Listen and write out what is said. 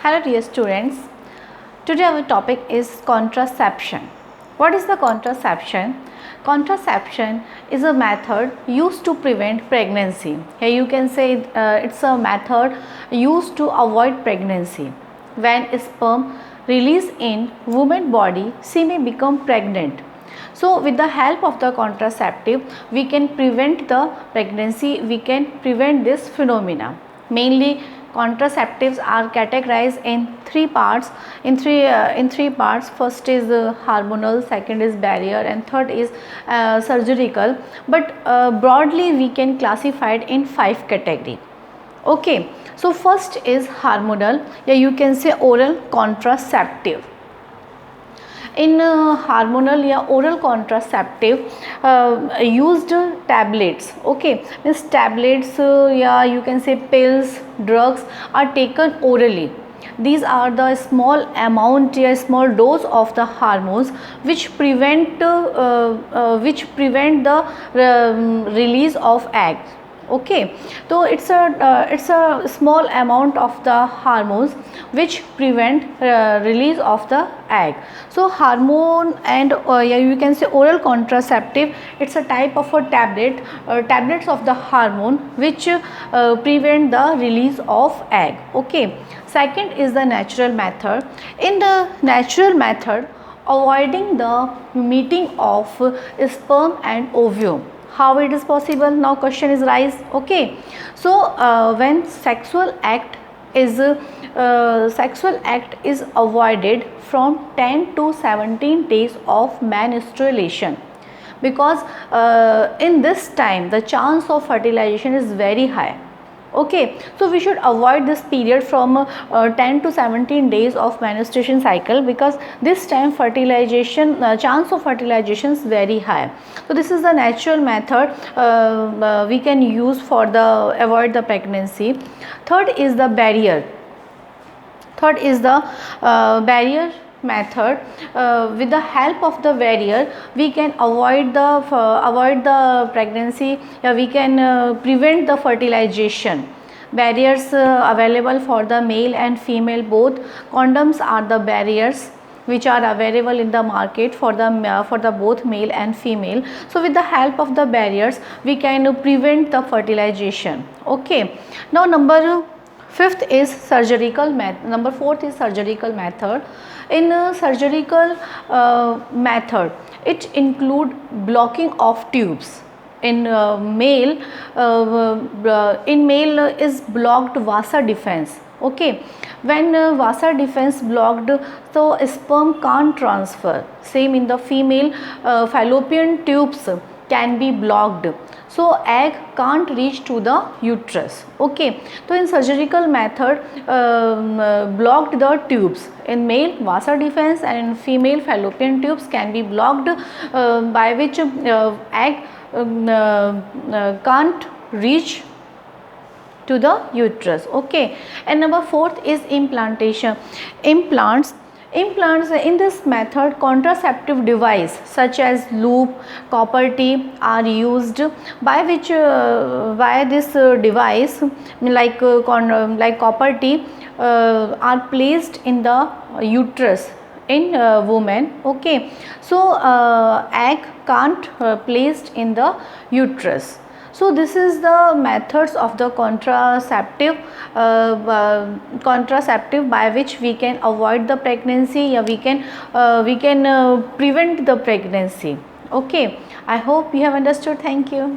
Hello dear students, today our topic is contraception. What is the contraception? Contraception is a method used to prevent pregnancy. Here you can say it's a method used to avoid pregnancy. When sperm released in woman body, she may become pregnant. So with the help of the contraceptive, we can prevent the pregnancy, we can prevent this phenomena. Mainly contraceptives are categorized in three parts. First is hormonal, second is barrier, and third is surgical. But broadly we can classify it in 5 category. Okay, so first is hormonal. Yeah, you can say oral contraceptive. In hormonal या oral contraceptive used tablets. Okay, means tablets या you can say pills, drugs are taken orally. These are the small amount या small dose of the hormones which prevent the release of eggs. Okay, so it's a small amount of the hormones which prevent release of the egg. So hormone and yeah, you can say oral contraceptive, it's a type of a tablet, tablets of the hormone which prevent the release of egg. Okay, second is the natural method. In the natural method, avoiding the meeting of sperm and ovum. How it is possible? Now question is raised. Okay, so when sexual act is avoided from 10 to 17 days of menstruation, because in this time the chance of fertilization is very high. Okay, so we should avoid this period from 10 to 17 days of menstruation cycle, because this time fertilization chance of fertilization is very high. So this is the natural method we can use for the avoid the pregnancy. Third is the barrier. Barrier method. With the help of the barrier we can avoid the pregnancy, we can prevent the fertilization. Barriers available for the male and female both. Condoms are the barriers which are available in the market for the both male and female. So with the help of the barriers we can prevent the fertilization. Okay, now number fourth is surgical method. In surgical method, it include blocking of tubes. In male is blocked vasa defense. Okay, when vasa defense blocked, so sperm can't transfer. Same in the female, fallopian tubes can be blocked, so egg can't reach to the uterus. Okay, so in surgical method blocked the tubes. In male vasa defense and in female fallopian tubes can be blocked, by which egg can't reach to the uterus. Okay, and number fourth is implantation. Implants in this method, contraceptive device such as loop, copper T are used, by which by this device like copper T are placed in the uterus in women. Okay, so egg can't placed in the uterus. So this is the methods of the contraceptive by which we can avoid the pregnancy, or we can prevent the pregnancy. Okay, I hope you have understood. Thank you.